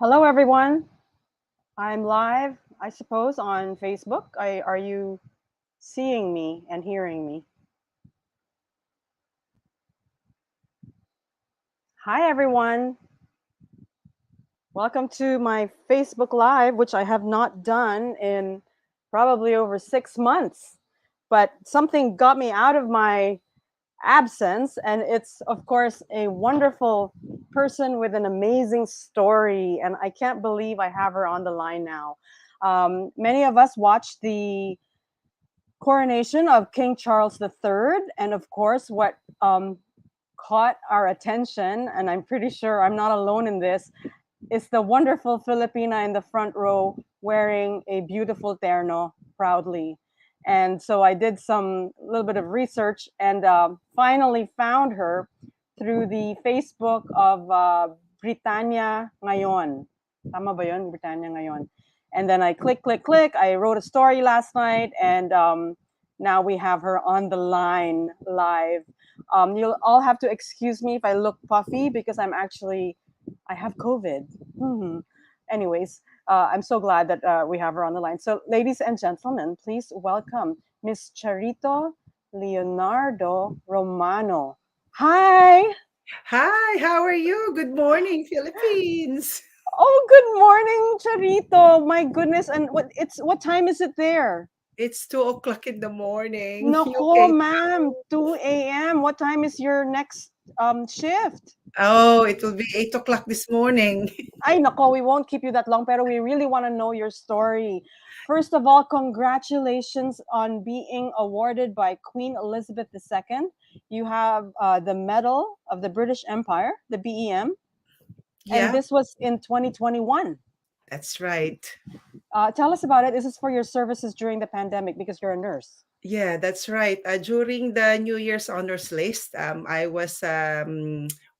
Hello, everyone. I'm live, I suppose, on Facebook. Are you seeing me and hearing me? Hi, everyone. Welcome to my Facebook Live, which I have not done in probably over 6 months. But something got me out of my absence, and it's, of course, a wonderful person with an amazing story. And I can't believe I have her on the line now. Many of us watched the coronation of King Charles III, and of course, what caught our attention, and I'm pretty sure I'm not alone in this, is the wonderful Filipina in the front row wearing a beautiful terno proudly. And so I did some little bit of research and finally found her through the Facebook of Britannia Ngayon. Tama ba yun? Britannia Ngayon. And then I click. I wrote a story last night, and now we have her on the line live. You'll all have to excuse me if I look puffy because I have COVID. Anyways, I'm so glad that we have her on the line. So, ladies and gentlemen, please welcome Miss Charito Leonardo Romano. Hi. Hi, how are you? Good morning, Philippines. Oh, good morning, Charito. My goodness. And what time is it there? It's 2 o'clock in the morning. Nako, UK. ma'am, 2 a.m. What time is your next shift? Oh, it will be 8 o'clock this morning. Ay, nako, we won't keep you that long, pero we really want to know your story. First of all, congratulations on being awarded by Queen Elizabeth II. You have the Medal of the British Empire, the BEM, and Yeah, this was in 2021. that's right. Tell us about it. This is for your services during the pandemic because you're a nurse. Yeah, that's right. During the New Year's honors list, I was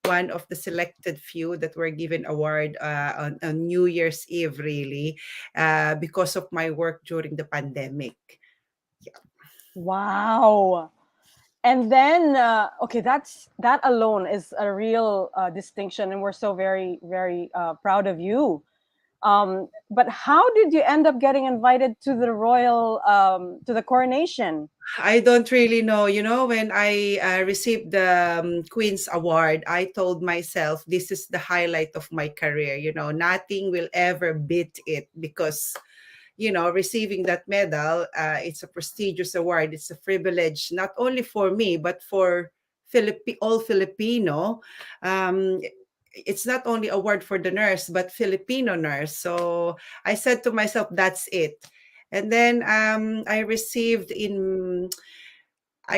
one of the selected few that were given award on New Year's Eve, really, because of my work during the pandemic. Wow. And then, okay, that alone is a real distinction, and we're so very proud of you. But how did you end up getting invited to the royal to the coronation? I don't really know. When I received the Queen's Award, I told myself this is the highlight of my career. Nothing will ever beat it because, receiving that medal, it's a prestigious award. It's a privilege, not only for me, but for all Filipino. Um, it's not only award for the nurse, but Filipino nurse. So I said to myself, that's it. And then I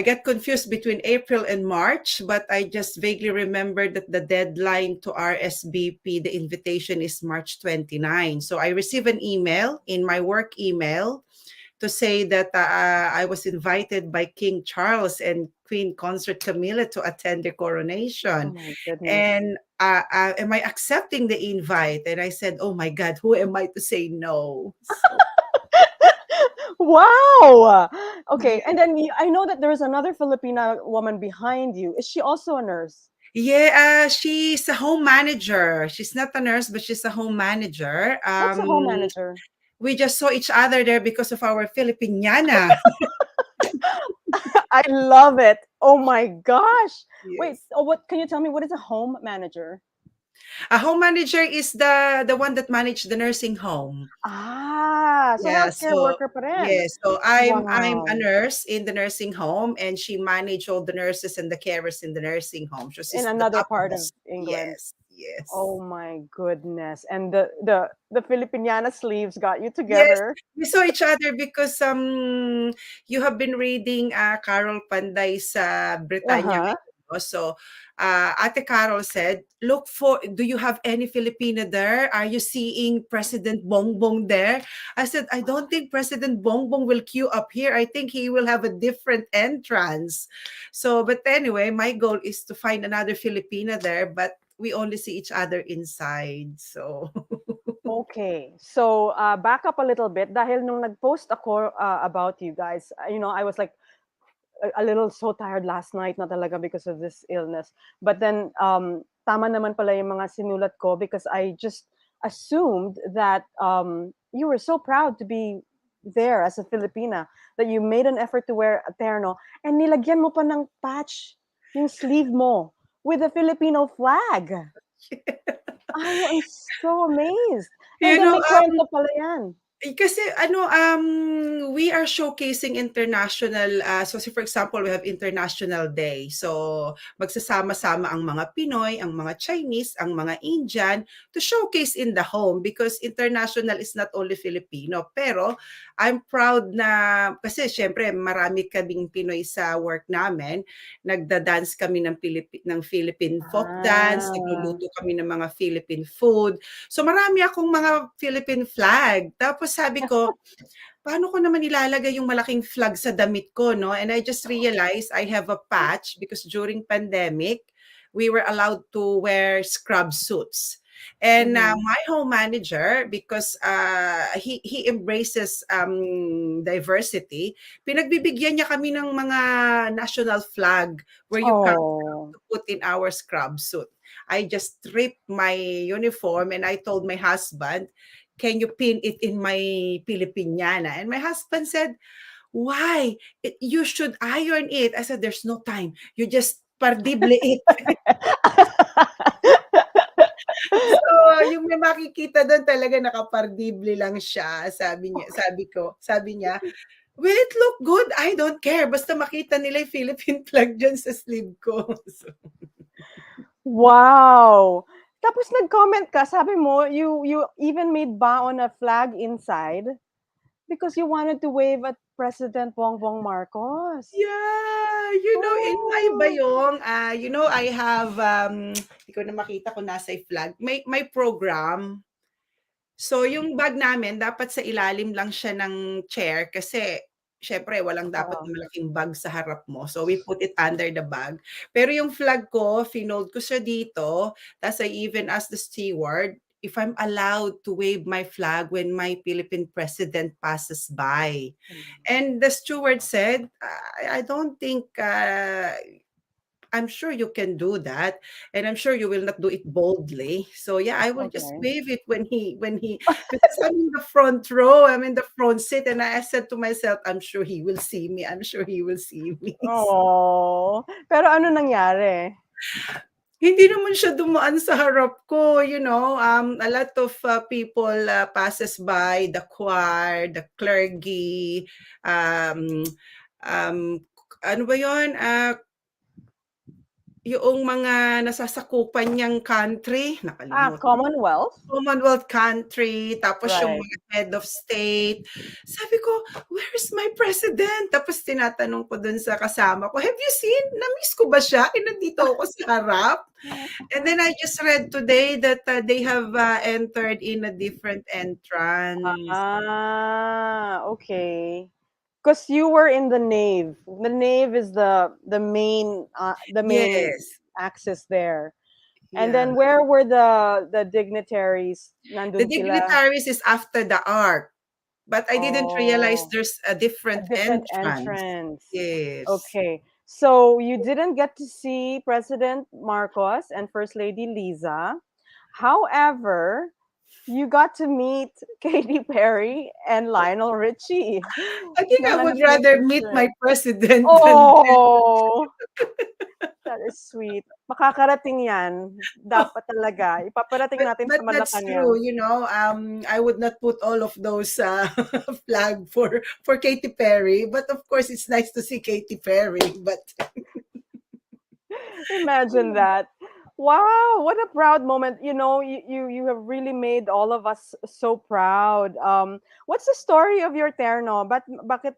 got confused between April and March, but I just vaguely remember that the deadline to RSVP, the invitation is March 29. So I received an email in my work email to say that I was invited by King Charles and Queen Consort Camilla to attend the Oh coronation. my goodness. And am I accepting the invite? And I said, oh my God, who am I to say no? So, Wow. Okay, and then I know that there's another Filipina woman behind you. Is she also a nurse? yeah, she's a home manager. She's not a nurse, but she's a home manager. What's a home manager? We just saw each other there because of our Filipiniana. I love it. Oh my gosh. Wait, Yes. oh, what can you tell me what is a home manager? A home manager is the one that managed the nursing home. Ah, so Yeah, healthcare so worker pa rin. yes, so I'm a Wow. nurse in the nursing home, and she managed all the nurses and the carers in the nursing home. So In she's the another top part of boss. England. Yes, yes. Oh my goodness. And the Filipiniana sleeves got you Yes, together. we saw each other because you have been reading Carol Panday's Britannia Uh-huh. ngayon. So Ate Carol said, look do you have any Filipina there? Are you seeing President Bongbong there? I said, I don't think President Bongbong will queue up here. I think he will have a different entrance. So, but anyway, my goal is to find another Filipina there, but we only see each other inside. So, Okay. So, back up a little bit dahil nung nag-post ako about you guys, I was like a little so tired last night na talaga because of this illness. But then tama naman pala yung mga sinulat ko because assumed that you were so proud to be there as a Filipina that you made an effort to wear a terno and nilagyan mo pa ng patch yung sleeve mo with a Filipino flag. I'm so amazed. And You then know, may kwento pala yan. kasi ano, we are showcasing international, so for example, we have International Day. So, magsasama-sama ang mga Pinoy, ang mga Chinese, ang mga Indian to showcase in the home because international is not only Filipino. Pero, I'm proud na, kasi syempre, marami kaming Pinoy sa work namin. Nagda-dance kami ng Philippine folk dance, Ah. nagluluto kami ng mga Philippine food. So marami akong mga Philippine flag. Tapos sabi ko, paano ko naman ilalagay yung malaking flag sa damit ko, no? And I just realized I have a patch because during pandemic, we were allowed to wear scrub suits. And Mhm. my home manager, because he embraces diversity, pinagbibigyan niya kami ng mga national flag where you come Oh. to put in our scrub suit. I just stripped my uniform and I told my husband, can you pin it in my Filipiniana? And my husband said, why? You should iron it. I said, there's no time. You just pardible it. So, yung may makikita doon talaga nakapardible lang siya. Sabi niya, will it look good? I don't care. Basta makita nila yung Philippine flag dyan sa sleeve ko. So, Wow! Tapos nag-comment ka, sabi mo, you even made baon a flag inside because you wanted to wave at President Bongbong Marcos. yeah, in my Oh. bayong, I have, hindi ko na makita kung nasa yung flag, may program. So, yung bag namin dapat sa ilalim lang siya ng chair kasi siyempre walang dapat Oo. na malaking bag sa harap mo. So, we put it under the bag. Pero yung flag ko, finold ko siya dito. Tapos I even asked the steward if I'm allowed to wave my flag when my Philippine president passes by. And the steward said, I don't think I'm sure you can do that, and I'm sure you will not do it boldly. So yeah, I will just Okay. wave it when he because I'm in the front row, I'm in the front seat, and I said to myself, I'm sure he will see me. I'm sure he will see me. Oh. Pero ano nangyari? Hindi naman siya dumaan sa harap ko, a lot of people passes by, the choir, the clergy, um, um, ano ba yun? Yung mga nasasakupan niyang country, Ah, nakalimutan ko. Commonwealth? Commonwealth country, tapos yung Right. mga head of state. Sabi ko, "Where's my president?" Tapos tinatanong ko dun sa kasama ko, "Have you seen? Na-miss ko ba siya? Eh, nandito ako sa harap." And then I just read today that they have entered in a different entrance. Ah, okay. Because you were in the nave. The nave is the main Yes. axis there. And Yeah. then where were the dignitaries? The Nandun sila. dignitaries is after the ark. But I didn't realize Oh, there's a a different different entrance. entrance. Yes. Okay. So you didn't get to see President Marcos and First Lady Liza. However, you got to meet Katy Perry and Lionel Richie I think na I would nandun yung rather meet my picture. president than Oh, that is sweet. Makakarating yan. Dapat talaga. Ipaparating natin but sa that's true, Malacanang. I would not put all of those flag for Katy Perry, but of course it's nice to see Katy Perry, but Imagine that. Wow, what a proud moment. You have really made all of us so proud. What's the story of your terno? But bakit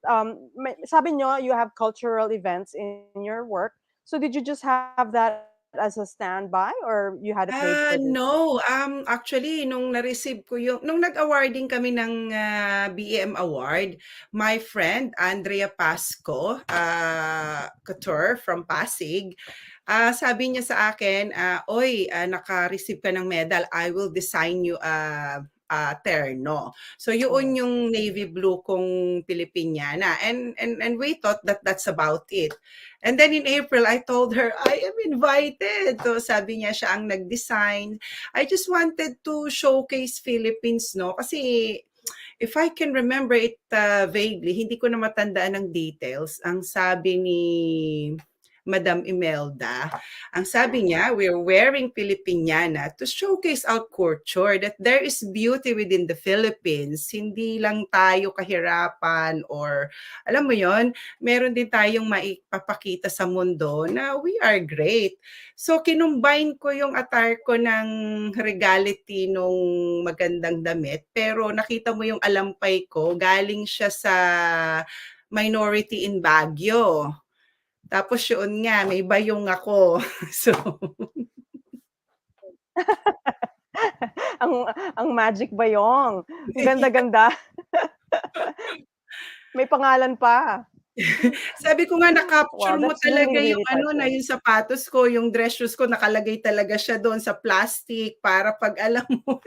sabi nyo you have cultural events in your work. So did you just have that as a standby or you had it made for this? no, actually nung nag-awarding kami ng BEM award, my friend Andrea Pasco, couture from Pasig, sabi niya sa akin, "Oy, naka-receive ka ng medal, I will design you a terno. So yun Oh. yung navy blue kong Filipiniana. And we thought that that's about it. And then in April, I told her, I am invited. So sabi niya, siya ang nag-design. I just wanted to showcase Philippines, no? Kasi if I can remember it vaguely, hindi ko na matandaan ng details. Ang sabi ni Madam Imelda, ang sabi niya, we're wearing Filipiniana to showcase our culture, that there is beauty within the Philippines. Hindi lang tayo kahirapan or, alam mo yon, meron din tayong maipapakita sa mundo na we are great. So, kinumbine ko yung attire ko ng regality nung magandang damit, pero nakita mo yung alampay ko, galing siya sa minority in Baguio. Tapos yun nga, may bayong ako. So, ang ang magic bayong. Ang ganda-ganda. May pangalan pa. sabi ko nga, na-capture Wow, mo that's really, talaga yung really ano na touching. yung sapatos ko, yung dress shoes ko, nakalagay talaga siya doon sa plastic para pag alam mo.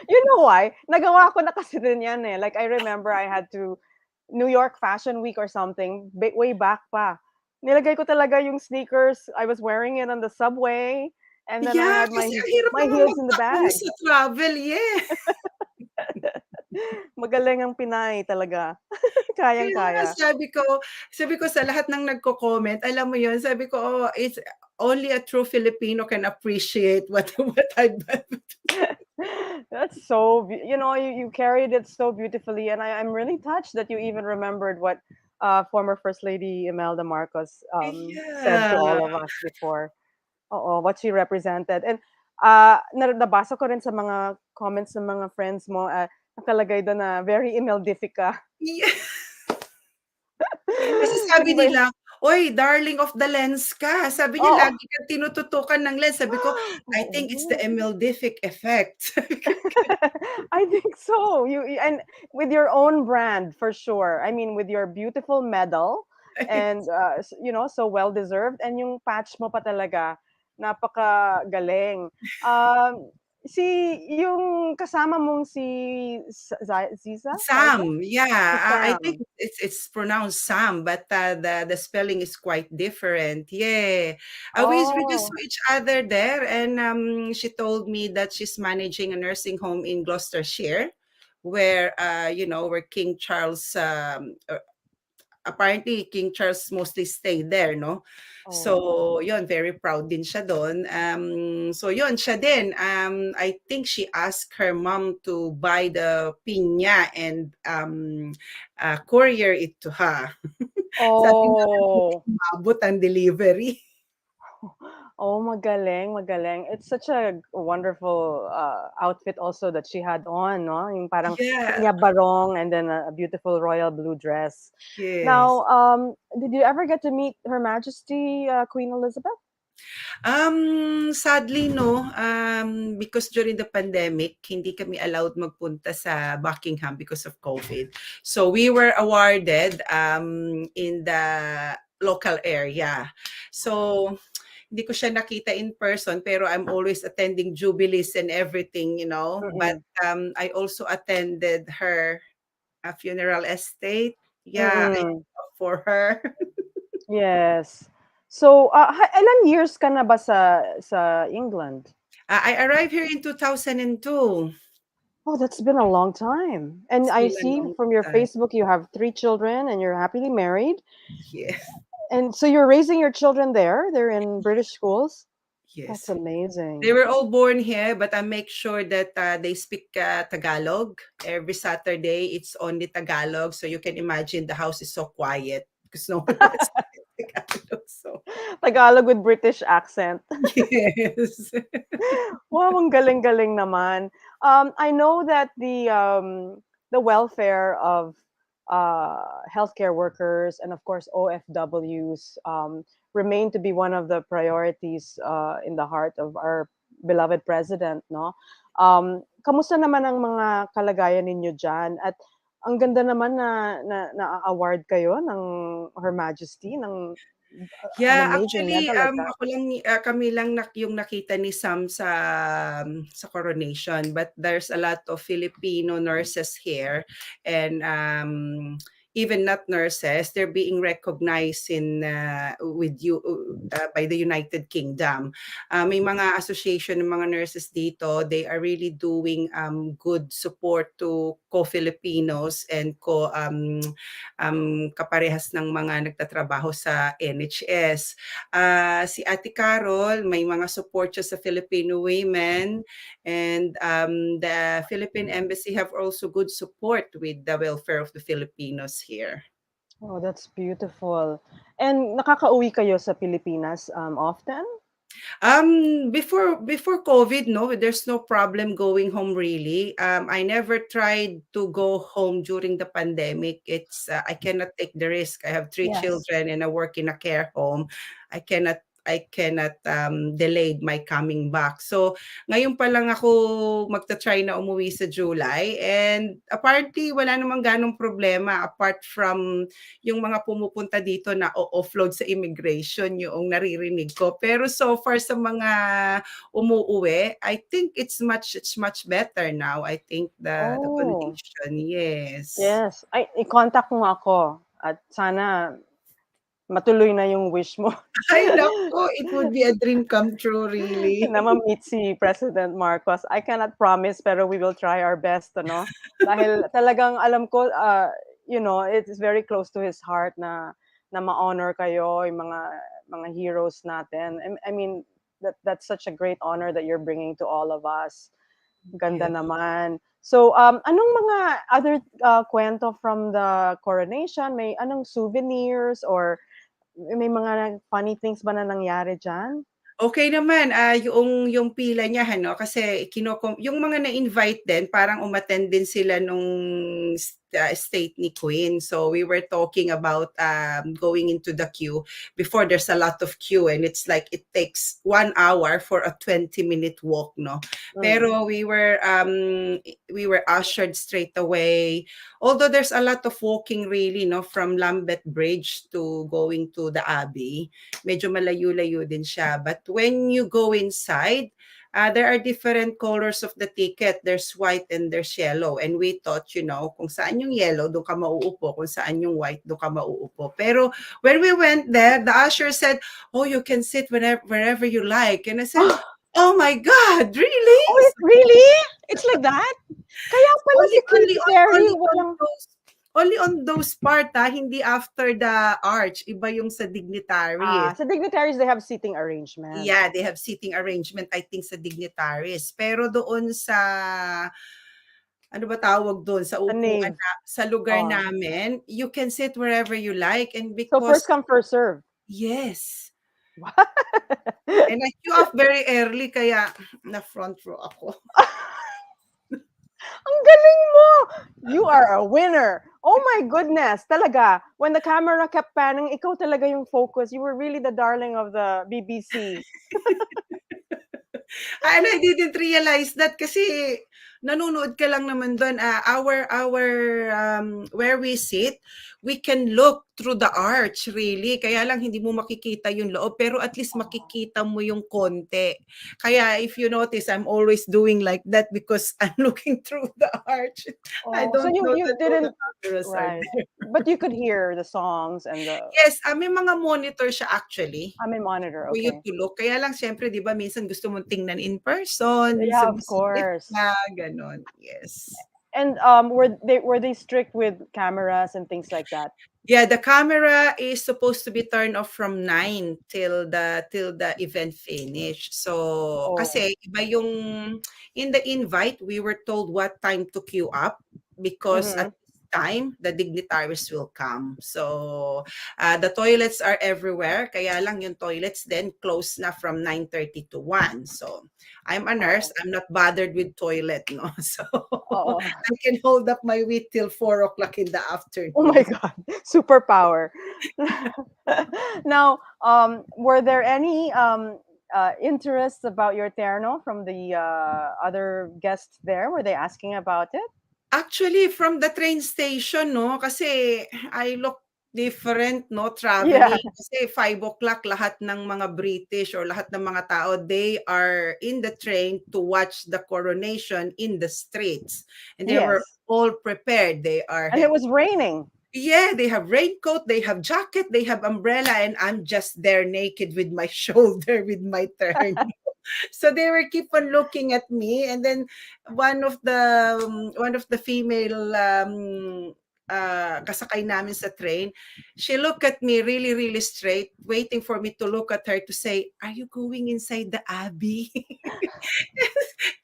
You know why? Nagawa ko na kasi din yan eh. Like, I remember I had to New York Fashion Week or something, way back pa. Nilagay ko talaga yung sneakers. I was wearing it on the subway, and then I Yeah, had kasi ang hirap my naman heels in the magtakbo bag. sa travel, yeah. Magaling ang Pinay talaga. Kaya nga Kayang-kaya. sabi ko sa lahat ng nagko-comment, alam mo yun, sabi ko, oh, it's only a true Filipino can appreciate what I've done. That's so, you know, you carried it so beautifully, and I'm really touched that you even remembered what former First Lady Imelda Marcos said to Yeah. all of us before. Oo, what she represented. And nabasa ko rin sa mga comments ng mga friends mo, nakalagay doon na very Imeldific ka. Yeah. Kasi sabi Yung ba, nila, "Oy, darling of the lens ka." Sabi niya, oo. "Lagi kang tinututukan ng lens." Sabi ko, "I think it's the Oo. emulsific effect." I think so. And with your own brand for sure. I mean, with your beautiful medal and you know, so well deserved, and yung patch mo pa talaga napaka galing. Si yung kasama mong si Ziza, Liza? Sam, Si yeah, I think Sam. it's pronounced Sam, but the spelling is quite different. Yeah, we just Oh. saw each other there, and she told me that she's managing a nursing home in Gloucestershire, where where King Charles apparently King Charles mostly stayed there, no? Oh. So, yun, very proud din siya doon. So, yun, siya din. I think she asked her mom to buy the pinya and courier it to her. Sabi nga, Oh. umabot ang delivery. Oh, magaling, magaling. It's such a wonderful outfit also that she had on, no? Yung parang Yeah, pinya barong and then a beautiful royal blue dress. yes. Now, did you ever get to meet Her Majesty Queen Elizabeth? Sadly, no, because during the pandemic, hindi kami allowed magpunta sa Buckingham because of COVID. So we were awarded in the local area. So hindi ko siya nakita in person, pero I'm always attending jubilees and everything, you know. But Mm-mm. I also attended her funeral estate. Yeah, I Mm-mm. for her. Yes. So, ilan years ka na ba sa England? I arrived here in 2002. Oh, that's been a long time. And It's I been a see long from your time. Facebook you have 3 children and you're happily married. Yes, And so you're raising your children there? They're in British schools? That's yes. They amazing. were all born here, but I make sure that they speak Tagalog. Every Saturday, it's only Tagalog. So you can imagine the house is so quiet because no one was Tagalog. So, Tagalog with British accent. yes. Wow, ang galing-galing naman. I know that the welfare of healthcare workers and of course OFWs remain to be one of the priorities in the heart of our beloved president, no? Kamusta naman ang mga kalagayan ninyo diyan? At ang ganda naman na award kayo ng Her Majesty ng on a Yeah, major actually, mega like that? ako lang kami lang yung nakita ni Sam sa Coronation, but there's a lot of Filipino nurses here, and even not nurses, they're being recognized in with you by the United Kingdom. May mga association ng mga nurses dito, they are really doing good support to co-Filipinos and kaparehas ng mga nagtatrabaho sa NHS. Si Ate Carol, may mga support siya sa Filipino women, and the Philippine Embassy have also good support with the welfare of the Filipinos here. Oh, that's beautiful. And nakakauwi kayo sa Pilipinas often? Before COVID, no, there's no problem going home really. I never tried to go home during the pandemic. It's I cannot take the risk. I have three Yes. children and I work in a care home. I cannot delayed my coming back. So ngayon pa lang ako magta-try na umuwi sa July, and apparently wala namang ganong problema apart from yung mga pumupunta dito na o-offload sa immigration yung naririnig ko. Pero so far sa mga umuuwi, I think it's much better now. I think the Oh, condition, yes. yes. Ay, i-contact mo ako at sana matuloy na yung wish mo. Ay naku, it would be a dream come true really. Na ma-meet si President Marcos. I cannot promise pero we will try our best, ano? Dahil talagang alam ko, it is very close to his heart na ma-honor kayo, yung mga heroes natin. I mean, that's such a great honor that you're bringing to all of us. Ganda Yeah. naman. So, anong mga other kwento from the coronation? May anong souvenirs or may mga funny things ba na nangyari dyan? Okay naman, yung pila niya ano, kasi yung mga na-invite din parang umattend din sila nung state ni Queen. So we were talking about going into the queue before. There's a lot of queue and it's like it takes 1 hour for a 20-minute walk, no? Pero we were ushered straight away. Although there's a lot of walking really, no, from Lambeth Bridge to going to the Abbey. Medyo malayo-layo din siya. But when you go inside, there are different colors of the ticket. There's white and there's yellow. And we thought, kung saan yung yellow, doon ka mauupo. Kung saan yung white, doon ka mauupo. Pero when we went there, the usher said, oh, you can sit wherever you like. And I said, oh my God, really? Oh, really? It's like that? Kaya pala Only, si only, Katy Perry, only on walang... those only on those part, hindi after the arch. Iba yung sa dignitaries. Sa dignitaries, they have seating arrangement. Yeah, they have seating arrangement, I think, sa dignitaries. Pero doon sa, ano ba tawag doon? Sa Sa upuan nave. sa lugar Oh. namin, you can sit wherever you like. And So, because, first come, first serve. yes. And I queue up very early, kaya na front row ako. Ang galing mo! You are a winner! Oh my goodness! Talaga, when the camera kept panning, ikaw talaga yung focus. You were really the darling of the BBC. And I didn't realize that kasi nanonood ka lang naman doon. Where we sit, we can look through the arch really. Kaya lang hindi mo makikita yung loob, pero at least makikita mo yung konti. Kaya if you notice, I'm always doing like that because I'm looking through the arch. I So don't know you that all the didn't... cameras are Right. there. But you could hear the songs and the... Yes, may mga monitor siya actually. may monitor, For you okay. to look. Kaya lang siyempre 'di ba minsan gusto mong tingnan in person, Yeah, minsan of gusto course. na gano'n, yes. And were they strict with cameras and things like that? Yeah, the camera is supposed to be turned off from 9 till the event finish. So, Oh. kasi iba yung in the invite, we were told what time to queue up because at Mhm. this time, the dignitaries will come. So, the toilets are everywhere. Kaya lang yung toilets then close na from 9:30 to 1. So, I'm a nurse. I'm not bothered with toilet, no? So, Oo. I can hold up my wheat till 4 o'clock in the Oh my afternoon. God, superpower. Now, were there any interests about your terno from the other guests there? Were they asking about it? Actually, from the train station, no? Kasi I look Different, no, Yeah. traveling. Kasi 5 o'clock lahat ng mga British or lahat ng mga tao, they are in the train to watch the coronation in the streets. And they were Yes. all prepared. They are And it was raining. yeah, they have raincoat, they have jacket, they have umbrella, and I'm just there naked with my shoulder with my turn. So they were keep on looking at me, and then one of the female kasakay namin sa train, she looked at me really really straight, waiting for me to look at her to say, "Are you going inside the Abbey?"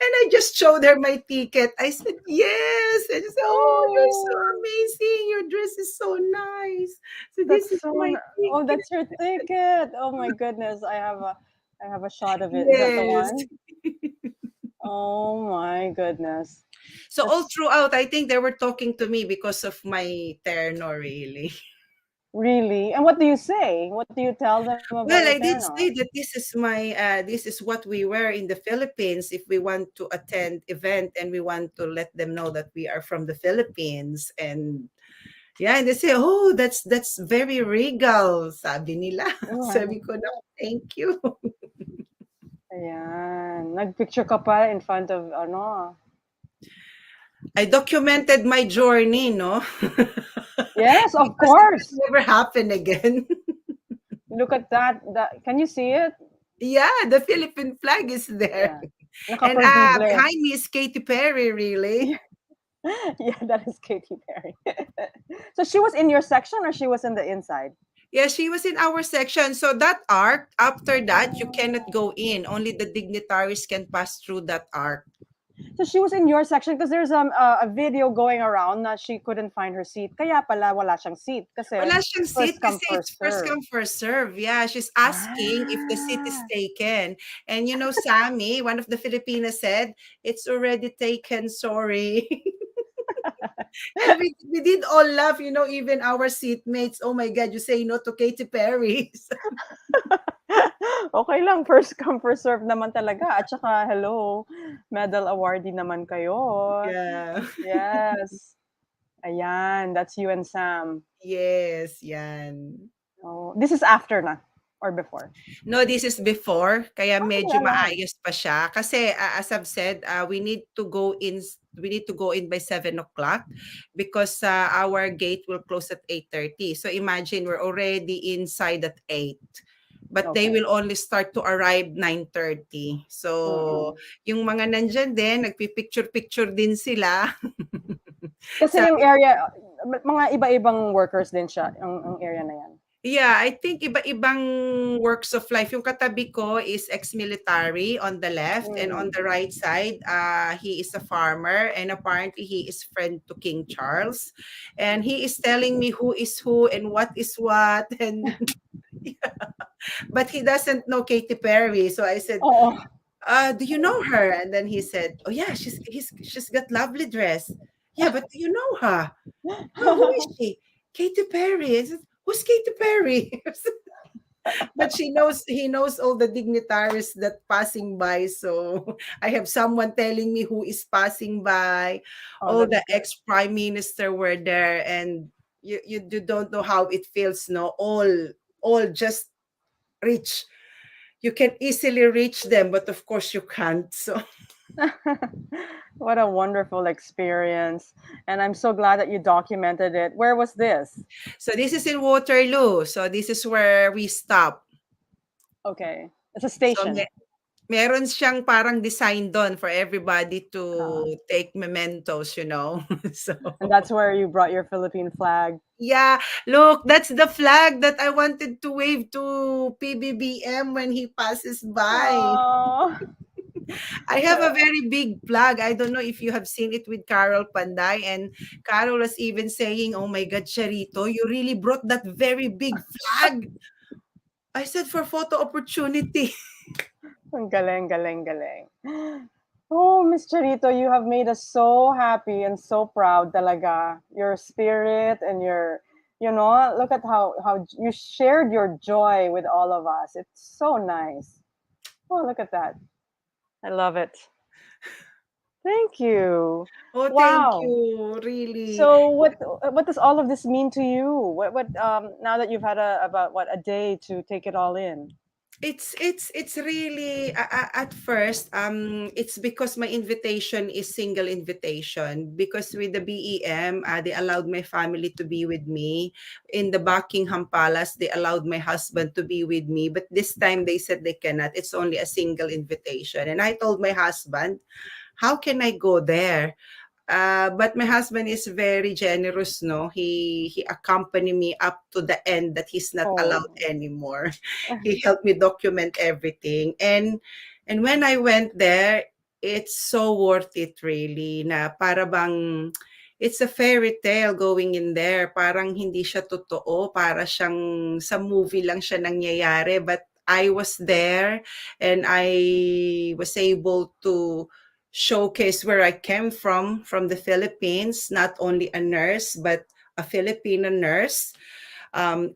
And I just showed her my ticket. I said, "Yes." And she said, "Oh, you're so Oh, amazing. Your dress is so nice. So this that's is my oh, ticket." that's your ticket. Oh my goodness. I have a shot of it. Is that the Yes. one? Oh my goodness. So all That's throughout, I think they were talking to me because of my terno, really. really. And what do you say? What do you tell them about your Well, I did terno? say that this is what we wear in the Philippines if we want to attend event and we want to let them know that we are from the Philippines. And yeah, and they say, "Oh, that's very regal," sabi nila. Right. Sabi ko, "No, thank you." Ayan. Nagpicture ka pa in front of ano. I documented my journey, no? Yes, of Because it will course. never happen again. Look at that. That can you see it? Yeah, the Philippine flag is there. Yeah. And Nakaperdible. behind me is Katy Perry, really. Yeah, yeah, that is Katy Perry. So she was in your section or she was in the inside? Yeah, she was in our section. So that arc, after that, you cannot go in. Only the dignitaries can pass through that arc. So she was in your section because there's a video going around that she couldn't find her seat. Kaya pala wala siyang seat kasi Wala siyang seat first come kasi it's first first serve. come, first serve. Yeah, she's asking if the seat is Ah. taken. And Sammy, one of the Filipinas said, "It's already taken, sorry." And we did all laugh, even our seatmates. Oh my God, you say no to Katy Perry. Okay lang, first come first serve naman talaga. At saka hello, medal awardee naman kayo. Yeah. Yes. Ayan, that's you and Sam. Yes, yan. Oh, this is after na or before? No, this is before, kaya Oh, medyo wala lang. maayos pa siya. Kasi, as I've said, we need to go in by 7 o'clock because our gate will close at 8:30. So imagine we're already inside at 8. But they Okay. will only start to arrive 9:30. So, Mm. yung mga nandyan din, nagpipicture-picture din sila. Kasi yung Sabi area, mga iba-ibang workers din siya, ang area na yan. Yeah, I think iba-ibang works of life. Yung katabi ko is ex-military on the left, and on Mm. the right side, he is a farmer, and apparently he is friend to King Charles. And he is telling me who is who and what is what. And but he doesn't know Katy Perry. So I said, Oo. "Do you know her?" And then he said, "Oh yeah, she's got lovely dress." "Yeah, but do you know her?" "Oh, who is she?" "Katy Perry." I said, "Who's Katy Perry?" But he knows all the dignitaries that passing by. So I have someone telling me who is passing by. Oh, All that's the good. ex-prime minister were there, and you don't know how it feels, no? All just reach. You can easily reach them, but of course you can't. So What a wonderful experience. And I'm so glad that you documented it. Where was this? so this is in Waterloo. So this is where we stop. Okay. It's a So station. meron siyang parang design do'n for everybody to Uh, take mementos. So, and that's where you brought your Philippine flag. yeah, look, that's the flag that I wanted to wave to PBBM when he passes by. Oh. I have a very big flag. I don't know if you have seen it with Carol Panday, and Carol was even saying, "Oh my God, Charito, you really brought that very big flag." I said, "For photo opportunity." Ang galing, galing, galing. Oh, Miss Charito, you have made us so happy and so proud talaga. Your spirit and look at how you shared your joy with all of us. It's so nice. Oh, look at that. I love it. Thank you. Oh, thank Wow. you. Really. So what does all of this mean to you? What now that you've had about what a day to take it all in? It's really at first it's because my invitation is single invitation, because with the BEM they allowed my family to be with me in the Buckingham Palace. They allowed my husband to be with me, but this time they said they cannot. It's only a single invitation, and I told my husband, how can I go there? But my husband is very generous, no? He accompanied me up to the end that he's not allowed Oh. anymore. He helped me document everything. And when I went there, it's so worth it really. Na para bang it's a fairy tale going in there. Parang hindi siya totoo, para siyang sa movie lang siya nangyayari. But I was there and I was able to showcase where I came from the Philippines, not only a nurse, but a Filipino nurse,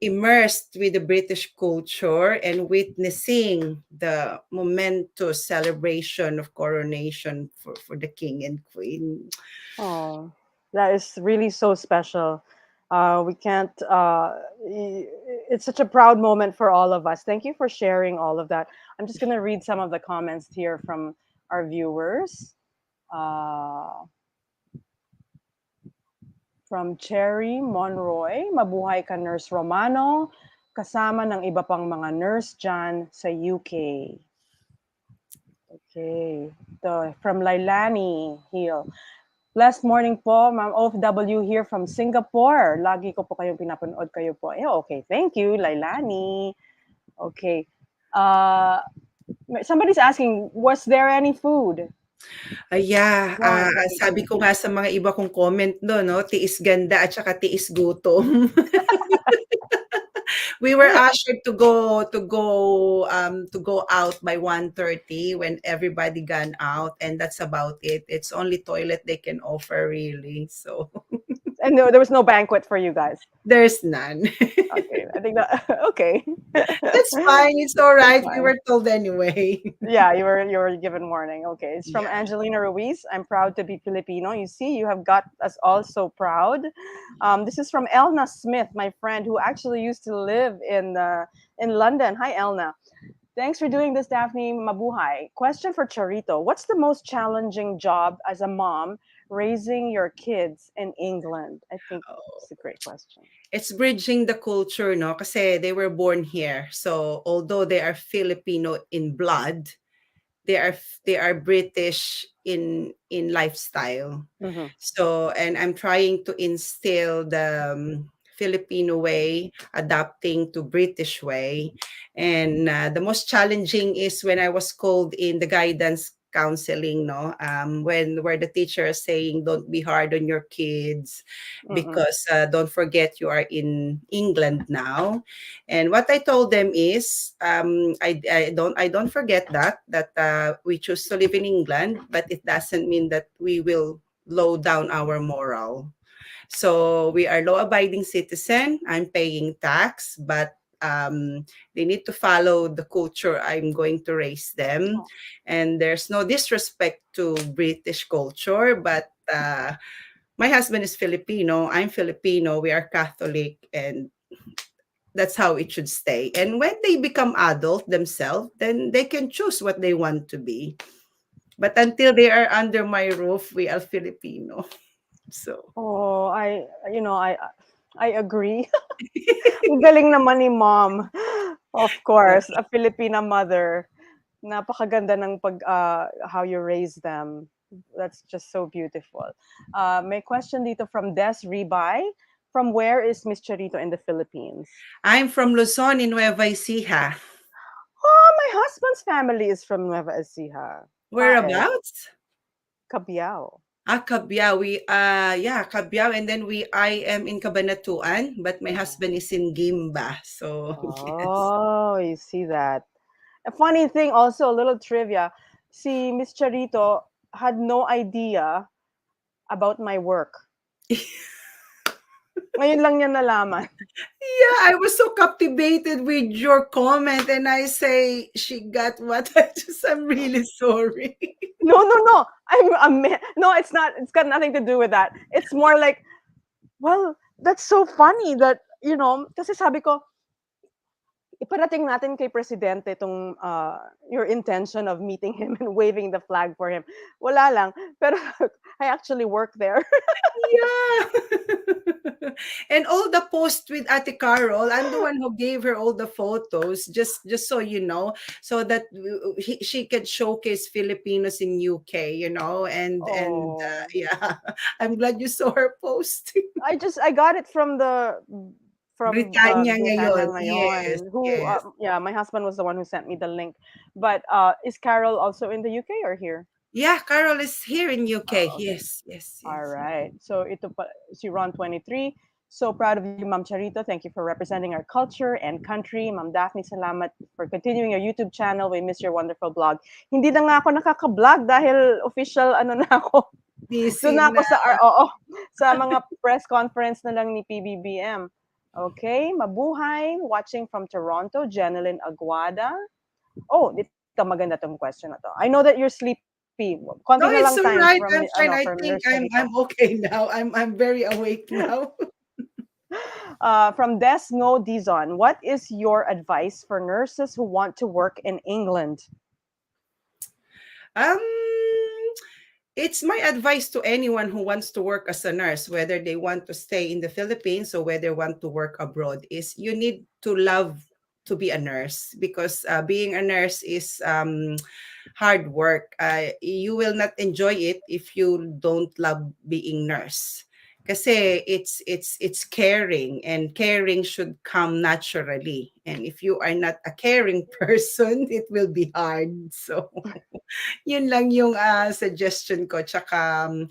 immersed with the British culture and witnessing the momentous celebration of coronation for the king and queen. Oh, that is really so special. We can't. It's such a proud moment for all of us. Thank you for sharing all of that. I'm just gonna read some of the comments here from our viewers. Uh, from Cherry Monroy, mabuhay ka Nurse Romano, kasama ng iba pang mga nurse dyan sa UK. Okay. From Lailani Hill. Blessed morning po, Ma'am OFW here from Singapore. Lagi ko po kayong pinapanood kayo po. Okay, thank you, Lailani. Okay. Somebody's asking, was there any food? Yeah, One, let me sabi see. ko nga sa mga iba kong comment do'n 'no, tiis ganda at saka tiis gutom. We were ushered to go out by 1:30 when everybody gone out, and that's about it. It's only toilet they can offer really. So And no, there was no banquet for you guys. there's none. Okay, I think that okay. That's fine. It's all That's right. We fine. were told anyway. Yeah, you were given warning. Okay, it's from Yeah. Angelina Ruiz. I'm proud to be Filipino. You see, you have got us all so proud. This is from Elna Smith, my friend who actually used to live in London. Hi, Elna. Thanks for doing this, Daphne. Mabuhay. Question for Charito: what's the most challenging job as a mom raising your kids in England? I think it's a great question. It's bridging the culture, no? Kasi they were born here. So although they are Filipino in blood, they are British in lifestyle. Mm-hmm. So, and I'm trying to instill the Filipino way, adapting to British way. And the most challenging is when I was called in the guidance counseling, no, when where the teacher is saying don't be hard on your kids Mm-mm. because don't forget you are in England now. And what I told them is, I don't forget that we choose to live in England, but it doesn't mean that we will low down our moral. So we are law-abiding citizen. I'm paying tax, but they need to follow the culture I'm going to raise them. And there's no disrespect to British culture, but my husband is Filipino. I'm Filipino. We are Catholic, and that's how it should stay. And when they become adult themselves, then they can choose what they want to be. But until they are under my roof, we are Filipino. So, Oh, I agree. Ang galing naman ni mom. Of yeah. course, a Filipina mother. Napakaganda ng how you raise them. That's just so beautiful. May question dito from Des Ribay. From where is Miss Charito in the Philippines? I'm from Luzon in Nueva Ecija. Oh, my husband's family is from Nueva Ecija. Paez, Whereabouts? Cabiao. Cabiao. Yeah, Cabiao. And then I am in Cabanatuan, but my Mhm. husband is in Gimba. So, yes. Oh, you see that. A funny thing, also a little trivia. See, Miss Charito had no idea about my work. Ngayon lang niya nalaman. Yeah, I was so captivated with your comment, and I say she got what I just. I'm really sorry. No, no, no. No, it's not. It's got nothing to do with that. It's more like, well, that's so funny that, kasi sabi ko, iparating natin kay presidente itong, your intention of meeting him and waving the flag for him. Wala lang, pero I actually work there. Yeah. And all the posts with Ate Carol, I'm the one who gave her all the photos, just so you know, so that she could showcase Filipinos in UK, and Oh. yeah, I'm glad you saw her post. I got it from Britannia Britannia ngayon. Yes, ngayon, who, yes. yeah, my husband was the one who sent me the link. But is Carol also in the UK or here? Yeah, Carol is here in UK. Oh, okay. Yes, yes, All yes. right. So ito pa si Ron 23. So proud of you, Ma'am Charito. Thank you for representing our culture and country. Ma'am Daphne, salamat for continuing your YouTube channel. We miss your wonderful blog. Hindi na nga ako nakaka-vlog dahil official ano na ako. Doon Busy na ako na. oo, sa mga press conference na lang ni PBBM. Okay, mabuhay. Watching from Toronto, Jeneline Aguada. Oh, dito maganda tong question na to. I know that you're sleepy. Konti na No, lang it's time all from right. I'm fine. I from Nurse think Charito. I'm okay now. I'm very awake now. From Desno Dizon, what is your advice for nurses who want to work in England? Um, it's my advice to anyone who wants to work as a nurse, whether they want to stay in the Philippines or whether want to work abroad, is you need to love to be a nurse, because being a nurse is hard work. You will not enjoy it if you don't love being nurse. Kasi it's caring, and caring should come naturally. And if you are not a caring person, it will be hard. So yun lang yung suggestion ko. Tsaka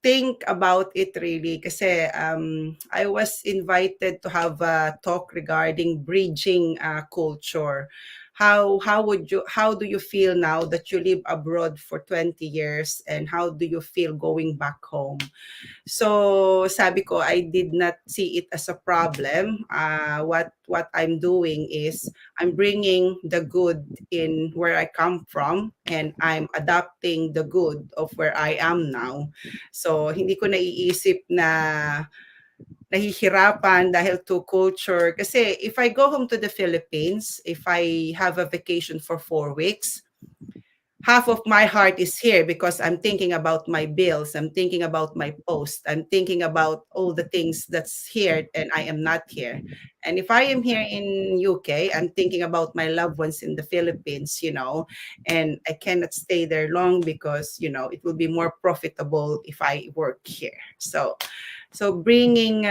think about it really, kasi I was invited to have a talk regarding bridging culture. How do you feel now that you live abroad for 20 years, and how do you feel going back home? So sabi ko, I did not see it as a problem. What I'm doing is I'm bringing the good in where I come from, and I'm adapting the good of where I am now. So hindi ko naiisip na nahihirapan dahil to culture. Kasi if I go home to the Philippines, if I have a vacation for 4 weeks, half of my heart is here because I'm thinking about my bills, I'm thinking about my post, I'm thinking about all the things that's here and I am not here. And if I am here in UK, I'm thinking about my loved ones in the Philippines, and I cannot stay there long because, it will be more profitable if I work here. So bringing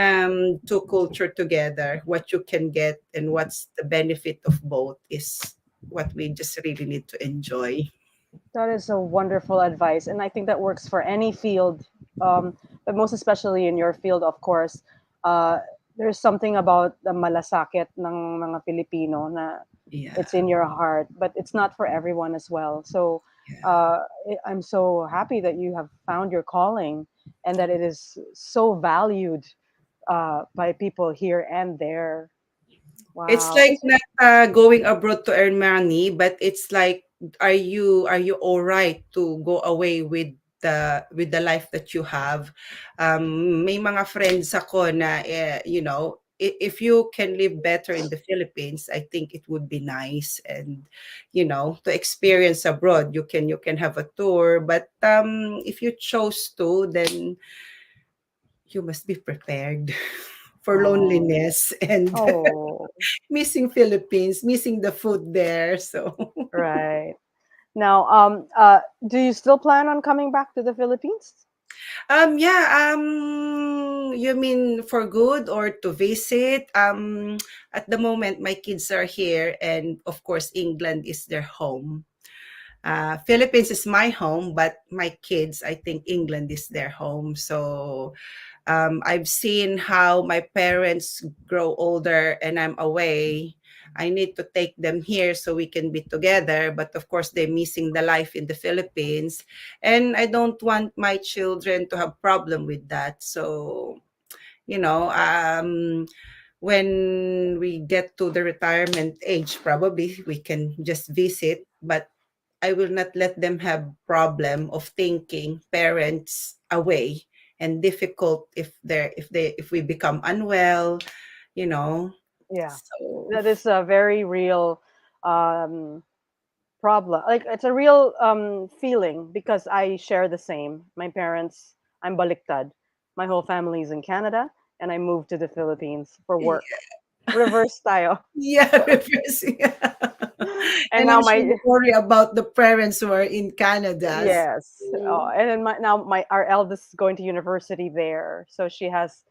two culture together, what you can get and what's the benefit of both is what we just really need to enjoy. That is a wonderful advice, and I think that works for any field, but most especially in your field, of course. Uh, there's something about the malasakit ng mga Filipino na Yeah. it's in your heart, but it's not for everyone as well. So Yeah. I'm so happy that you have found your calling and that it is so valued by people here and there. It's Wow. like not going abroad to earn money, but it's like, are you all right to go away with the life that you have? May mga friends ako na, if you can live better in the Philippines, I think it would be nice, and to experience abroad. You can have a tour, but if you chose to, then you must be prepared for Oh. loneliness and Oh. missing Philippines, missing the food there. So, Right. Now, do you still plan on coming back to the Philippines? yeah, you mean for good or to visit? At the moment, my kids are here, and of course, England is their home. Philippines is my home, but my kids, I think England is their home. So, I've seen how my parents grow older and I'm away. I need to take them here so we can be together. But of course, they're missing the life in the Philippines. And I don't want my children to have problem with that. So you know, when we get to the retirement age, probably we can just visit, but I will not let them have problem of thinking parents away and difficult if we become unwell, you know. Yeah, So that is a very real um, problem. Like it's a real feeling because I share the same. My parents, I'm baliktad. My whole family is in Canada, and I moved to the Philippines for work. Reverse style. yeah, reversing. And And now I'm sure my you worry about the parents who are in Canada. yes, So, and then now my our eldest is going to university there, so she has,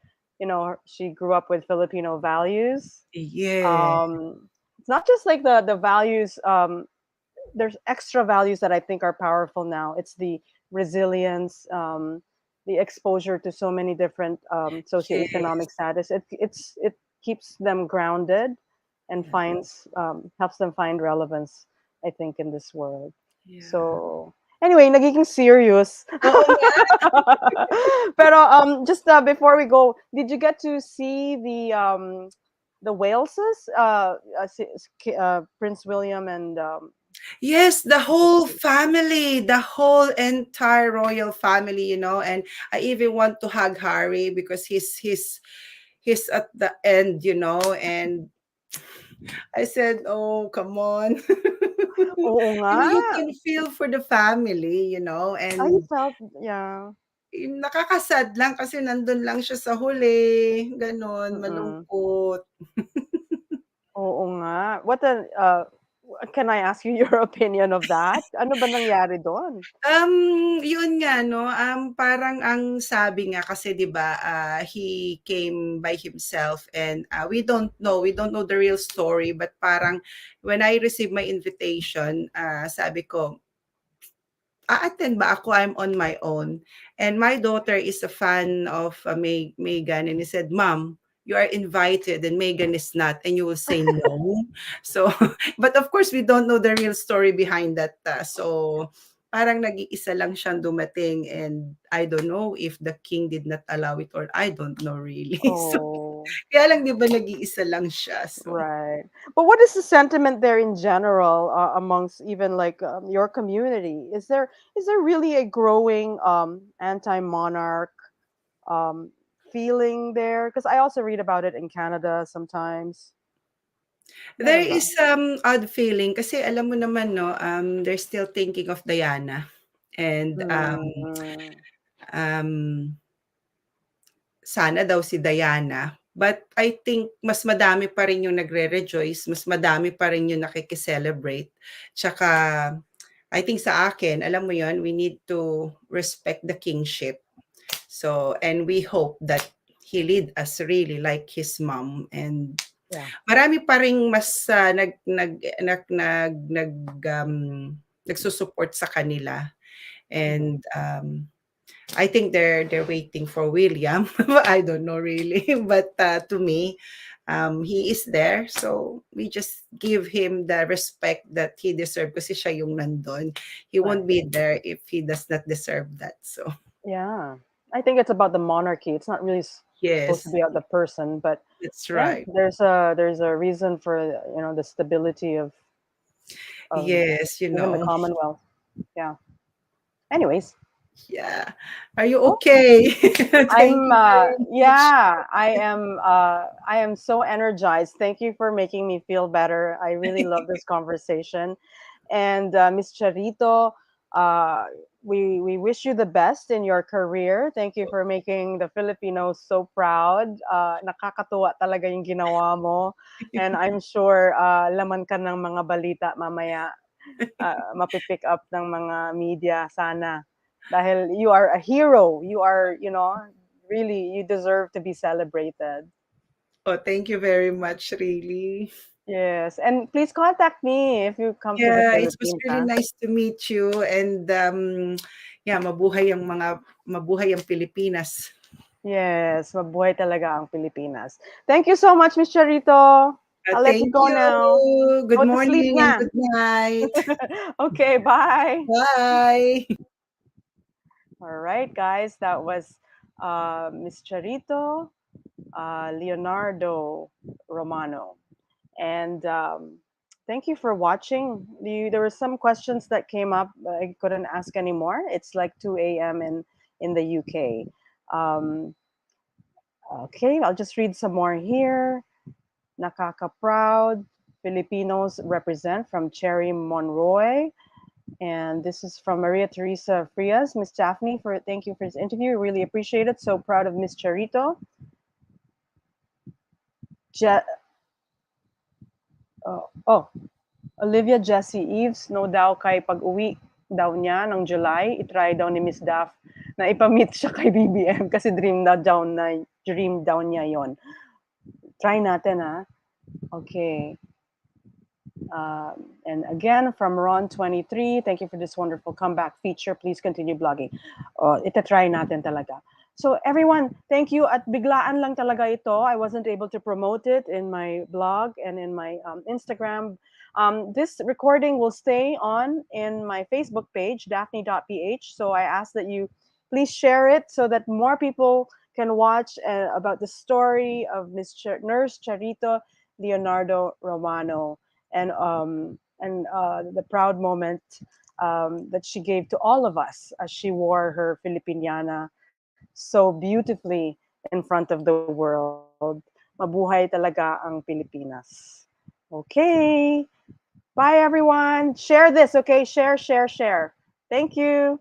she grew up with Filipino values. yeah, It's not just like the values. There's extra values that I think are powerful now. It's the resilience, the exposure to so many different socioeconomic yes, status. It keeps them grounded and yeah, finds helps them find relevance. I think in this world. yeah. So anyway, nagiging serious. Oo nga. Pero just before we go, did you get to see the Waleses, Prince William and Yes, the Princess whole Kate? family, the whole entire royal family, and I even want to hug Harry because he's at the end, and I said, "Oh, come on." Oo nga. You can feel for the family, I and felt, yeah. nakakasad lang kasi nandun lang siya sa huli, gano'n, Mm-mm. malungkot. Oo nga. Can I ask you your opinion of that? Ano ba nangyari doon? Yun nga 'no, parang ang sabi nga kasi 'di ba, he came by himself and, we don't know the real story but parang when I received my invitation, sabi ko, a-attend ba ako? I'm on my own. And my daughter is a fan of, Meghan and he said, "Mom, you are invited and Meghan is not, and you will say no." So, but of course, we don't know the real story behind that. So, parang nag-iisa lang siyang dumating and I don't know if the king did not allow it or I don't know really. So, Oh. kaya lang 'di ba nag-iisa lang siya. So, Right. But what is the sentiment there in general amongst even like your community? Is there really a growing anti-monarch um, feeling there? Because I also read about it in Canada sometimes. there Meron ba? is some odd feeling kasi alam mo naman 'no, they're still thinking of Diana and, Mm, um, sana daw si Diana. But I think mas madami pa rin yung nagre-rejoice, mas madami pa rin yung nakiki-celebrate. Tsaka I think sa akin, alam mo yon, we need to respect the kingship. So, and we hope that he lead us really like his mom and yeah. marami pa ring mas, nagsu-support sa kanila Mhm. and, I think they're waiting for William. I don't know really, but, to me, he is there, so we just give him the respect that he deserve kasi siya yung nandun. He Right. won't be there if he does not deserve that, so Yeah. I think it's about the monarchy. It's not really supposed to yes, be about the person, but that's yeah, right. there's a reason for the stability of Yes, even the Commonwealth. Yeah. Anyways, yeah. Are you well, okay? Thank you very much. yeah, I am so energized. Thank you for making me feel better. I really love this conversation. And Miss Charito, uh, we wish you the best in your career. Thank you for making the Filipinos so proud. Nakakatuwa talaga yung ginawa mo. And I'm sure laman ka ng mga balita mamaya, mapipick up ng mga media sana. Dahil you are a hero. You are, really, you deserve to be celebrated. Oh, thank you very much, really. Yes. And please contact me if you come to the Yeah, it was Philippines, really huh? nice to meet you and, yeah, mabuhay ang Pilipinas. Yes, mabuhay talaga ang Pilipinas. Thank you so much, Miss Charito. I'll let you Thank go now. you. Good Go to sleep morning and na. good night. Okay, bye. Bye. All right, guys, that was Miss Charito. Leonardo Romano. And thank you for watching. There were some questions that came up. I couldn't ask anymore. It's like 2 a.m. in the UK. Um, okay, I'll just read some more here. Nakaka-proud. Filipinos represent from Cherry Monroy. And this is from Maria Teresa Frias. Miss Daphne, for thank you for this interview. Really appreciate it. So proud of Miss Charito. Je- oh, Olivia Jessie Eves, no daw kay pag-uwi daw niya ng July, itry daw ni Miss Daff na ipamit siya kay BBM kasi dream daw niya yon. Try natin ha. Okay. And again, from Ron23, thank you for this wonderful comeback feature. Please continue blogging. Itatry natin talaga. So everyone, thank you. At biglaan lang talaga ito. I wasn't able to promote it in my blog and in my Instagram. This recording will stay on in my Facebook page, daphne.ph. So I ask that you please share it so that more people can watch about the story of Nurse Charito Leonardo Romano and the proud moment that she gave to all of us as she wore her Filipiniana so beautifully in front of the world. Mabuhay talaga ang Pilipinas. Okay. Bye, everyone. Share this, okay? Share, share, share. Thank you.